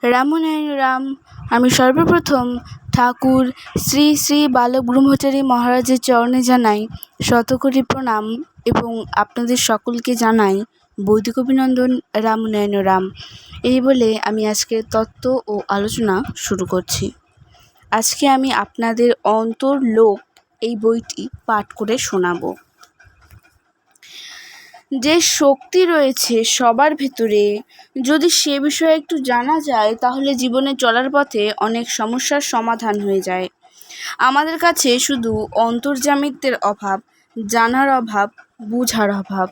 রামনারায়ণ রাম। আমি সর্বপ্রথম ঠাকুর শ্রী শ্রী বালক ব্রহ্মচারী মহারাজের চরণে জানাই শতকোটি প্রণাম এবং আপনাদের সকলকে জানাই বৈদিক অভিনন্দন। রামনারায়ণ রাম। এই বলে আমি আজকের তত্ত্ব ও আলোচনা শুরু করছি। আজকে আমি আপনাদের অন্তর্লোক এই বইটি পাঠ করে শোনাব। যে শক্তি রয়েছে সবার ভেতরে, যদি সে বিষয়ে একটু জানা যায় তাহলে জীবনে চলার পথে অনেক সমস্যার সমাধান হয়ে যায়। আমাদের কাছে শুধু অন্তর্যামিত্বের অভাব, জানার অভাব, বুঝার অভাব।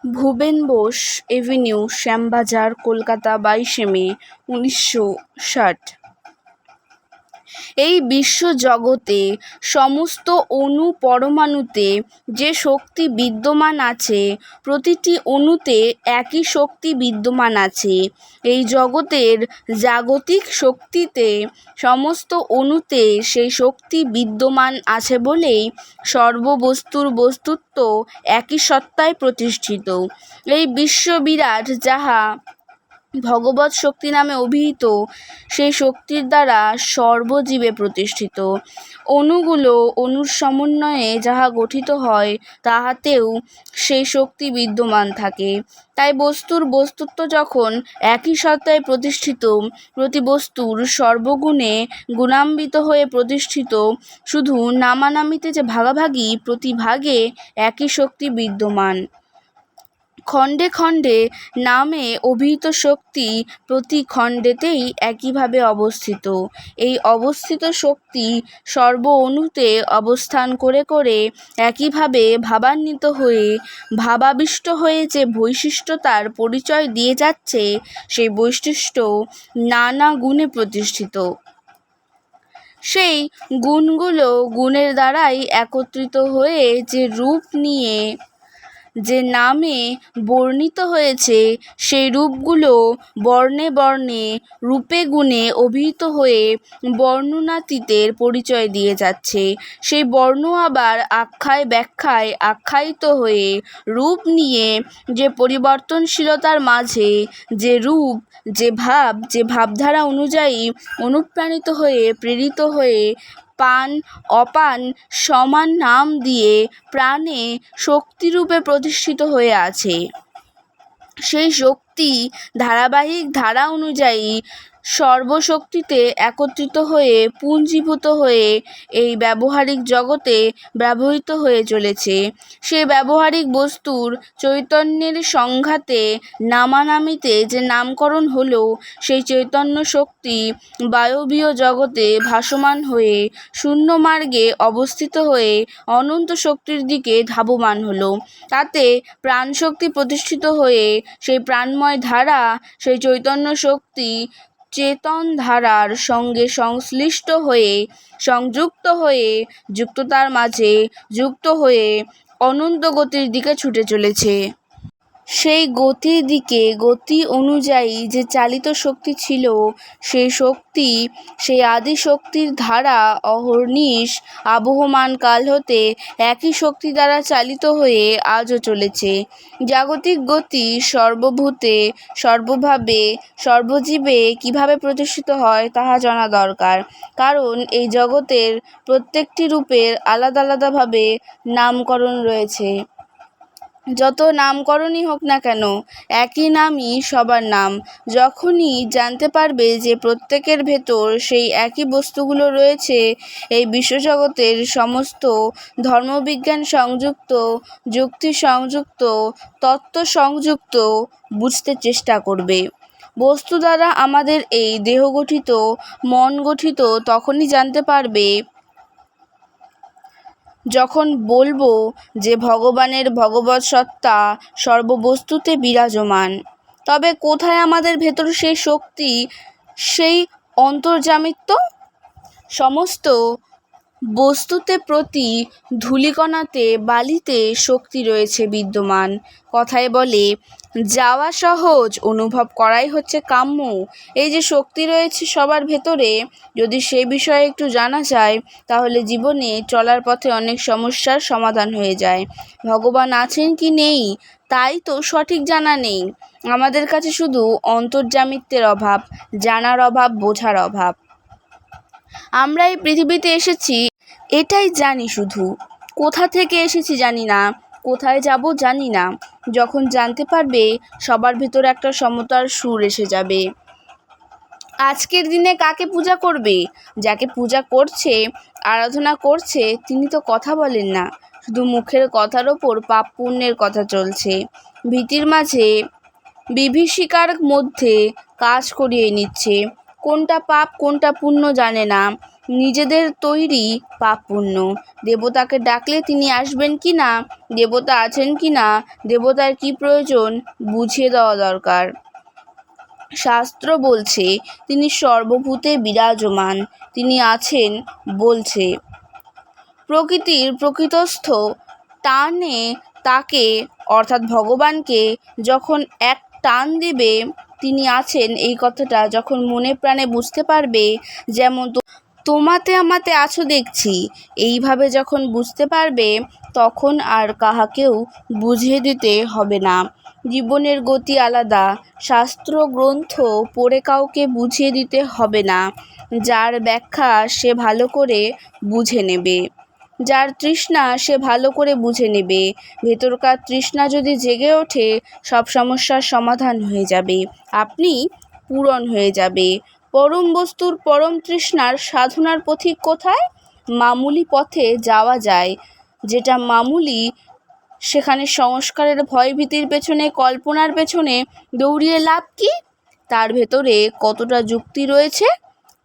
ভুবেন বোস এভিনিউ, শ্যামবাজার, কলকাতা, 22শে মে 1960। এই বিশ্বজগতে সমস্ত অণু পরমাণুতে যে শক্তি বিদ্যমান আছে, প্রতিটি অণুতে একই শক্তি বিদ্যমান আছে। এই জগতের জাগতিক শক্তিতে সমস্ত অণুতে সেই শক্তি বিদ্যমান আছে বলেই সর্ববস্তুর বস্তুত্ব একই সত্তায় প্রতিষ্ঠিত। এই বিশ্ববিরাট যাহা ভগবৎ শক্তি নামে অভিহিত, সেই শক্তির দ্বারা সর্বজীবে প্রতিষ্ঠিত। অণুগুলো অণুর সমন্বয়ে যাহা গঠিত হয়, তাহাতেও সেই শক্তি বিদ্যমান থাকে। তাই বস্তুর বস্তুত্ব যখন একই সত্তায় প্রতিষ্ঠিত, প্রতি বস্তুর সর্বগুণে গুণান্বিত হয়ে প্রতিষ্ঠিত, শুধু নামানামিতে যে ভাগাভাগি, প্রতি ভাগে একই শক্তি বিদ্যমান। খণ্ডে খণ্ডে নামে অভিহিত শক্তি প্রতি খণ্ডেতেই একইভাবে অবস্থিত। এই অবস্থিত শক্তি সর্ব অণুতে অবস্থান করে করে একইভাবে ভাবান্বিত হয়ে ভাবাবিষ্ট হয়ে যে বৈশিষ্ট্যতার পরিচয় দিয়ে যাচ্ছে, সেই বৈশিষ্ট্য নানা গুণে প্রতিষ্ঠিত। সেই গুণগুলো গুণের দ্বারাই একত্রিত হয়ে যে রূপ নিয়ে যে নামে বর্ণিত হয়েছে, সেই রূপগুলো বর্ণে বর্ণে রূপে গুণে অভিহিত হয়ে বর্ণনাতীতের পরিচয় দিয়ে যাচ্ছে। সেই বর্ণ আবার আখ্যায় ব্যাখ্যায় আখ্যায়িত হয়ে রূপ নিয়ে যে পরিবর্তনশীলতার মাঝে যে রূপ, যে ভাবধারা অনুযায়ী অনুপ্রাণিত হয়ে প্রেরিত হয়ে পান অপান সমান নাম দিয়ে প্রাণে শক্তিরূপে প্রতিষ্ঠিত হয়ে আছে, সেই শক্তি ধারাবাহিক ধারা অনুযায়ী সর্বশক্তিতে একত্রিত হয়ে পুঞ্জীভূত হয়ে এই ব্যবহারিক জগতে ব্যবহৃত হয়ে চলেছে। সেই ব্যবহারিক বস্তুর চৈতন্যের সংঘাতে নামানামিতে যে নামকরণ হলো, সেই চৈতন্য শক্তি বায়বীয় জগতে ভাসমান হয়ে শূন্য মার্গে অবস্থিত হয়ে অনন্ত শক্তির দিকে ধাবমান হলো। তাতে প্রাণশক্তি প্রতিষ্ঠিত হয়ে সেই প্রাণময় ধারা, সেই চৈতন্য শক্তি চেতন ধারার সঙ্গে সংশ্লিষ্ট হয়ে সংযুক্ত হয়ে যুক্ততার মাঝে যুক্ত হয়ে অনন্ত গতির দিকে ছুটে চলেছে। সেই গতির দিকে গতি অনুযায়ী যে চালিত শক্তি ছিল, সেই শক্তি, সেই আদি শক্তির ধারা অহর্নিশ আবহমান কাল হতে একই শক্তি দ্বারা চালিত হয়ে আজও চলেছে। জাগতিক গতি সর্বভূতে সর্বভাবে সর্বজীবে কিভাবে প্রতিষ্ঠিত হয় তাহা জানা দরকার। কারণ এই জগতের প্রত্যেকটি রূপের আলাদা আলাদাভাবে নামকরণ রয়েছে। যত নামকরণই হোক না কেন, একই নামই সবার নাম। যখনই জানতে পারবে যে প্রত্যেকের ভেতর সেই একই বস্তুগুলো রয়েছে, এই বিশ্বজগতের সমস্ত ধর্মবিজ্ঞান সংযুক্ত, যুক্তি সংযুক্ত, তত্ত্ব সংযুক্ত বুঝতে চেষ্টা করবে। বস্তু দ্বারা আমাদের এই দেহ গঠিত, মন গঠিত তখনই জানতে পারবে যখন বলবো যে ভগবানের ভগবৎ সত্তা সর্ববস্তুতে বিরাজমান। তবে কোথায় আমাদের ভেতর সেই শক্তি, সেই অন্তর্যামিত্ব? সমস্ত বস্তুতে প্রতি ধূলিকণাতে বালিতে শক্তি রয়েছে বিদ্যমান। কথায় বলে, যাওয়া সহজ, অনুভব করাই হচ্ছে কাম্য। এই যে শক্তি রয়েছে সবার ভেতরে, যদি সে বিষয়ে একটু জানা যায় তাহলে জীবনে চলার পথে অনেক সমস্যার সমাধান হয়ে যায়। ভগবান আছেন কি নেই তাই তো সঠিক জানা নেই। আমাদের কাছে শুধু অন্তর্যামিত্বের অভাব, জানার অভাব, বোঝার অভাব। আমরা এই পৃথিবীতে এসেছি এটাই জানি, শুধু কোথা থেকে এসেছি জানি না, কোথায় যাব জানি না। যখন জানতে পারবে সবার ভিতরে একটা সমতার সুর এসে যাবে। আজকের দিনে কাকে পূজা করবে? যাকে পূজা করছে, আরাধনা করছে, তিনি তো কথা বলেন না, শুধু মুখের কথার ওপর পাপ পুণ্যের কথা চলছে। ভীতির মাঝে, বিভীষিকার মধ্যে কাজ করিয়ে নিচ্ছে। কোনটা পাপ কোনটা পুণ্য জানে না, নিজেদের তৈরি পাপ পুণ্য। দেবতাকে ডাকলে তিনি আসবেন কি না, দেবতা আছেন কি না, দেবতার কি প্রয়োজন বুঝিয়ে দেওয়া দরকার। শাস্ত্র বলছে তিনি সর্বভূতে বিরাজমান, তিনি আছেন বলছে। প্রকৃতির প্রকৃতস্থ টানে তাকে অর্থাৎ ভগবানকে যখন এক টান দেবে, তিনি আছেন এই কথাটা যখন মনে প্রাণে বুঝতে পারবে, যেমন তোমাতে আমাতে আছো দেখছি, এইভাবে যখন বুঝতে পারবে, তখন আর কাহাকেও বুঝিয়ে দিতে হবে না। জীবনের গতি আলাদা, শাস্ত্র গ্রন্থ পড়ে কাউকে বুঝিয়ে দিতে হবে না। যার ব্যাখ্যা সে ভালো করে বুঝে নেবে, যার তৃষ্ণা সে ভালো করে বুঝে নেবে। ভেতরকার তৃষ্ণা যদি জেগে ওঠে, সব সমস্যার সমাধান হয়ে যাবে, আপনি পূরণ হয়ে যাবে। পরম বস্তুর পরম তৃষ্ণার সাধনার পথিক কোথায়? মামুলি পথে যাওয়া যায়, যেটা মামুলি, সেখানে সংস্কারের ভয়ভীতির পেছনে, কল্পনার পেছনে দৌড়িয়ে লাভ কি? তার ভেতরে কতটা যুক্তি রয়েছে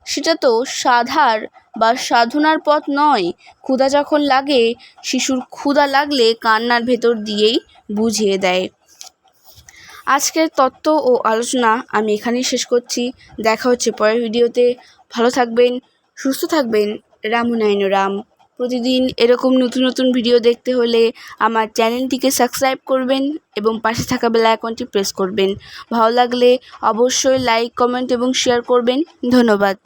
সেটা তো সাধার বা সাধনার পথ নয়। ক্ষুধা যখন লাগে, শিশুর ক্ষুধা লাগলে কান্নার ভেতর দিয়েই বুঝিয়ে দেয়। আজকের তত্ত্ব ও আলোচনা আমি এখানেই শেষ করছি। দেখা হচ্ছে পরের ভিডিওতে। ভালো থাকবেন, সুস্থ থাকবেন। রামনারায়ণ রাম। প্রতিদিন এরকম নতুন নতুন ভিডিও দেখতে হলে আমার চ্যানেলটিকে সাবস্ক্রাইব করবেন এবং পাশে থাকা বেল আইকনটি প্রেস করবেন। ভালো লাগলে অবশ্যই লাইক, কমেন্ট এবং শেয়ার করবেন। ধন্যবাদ।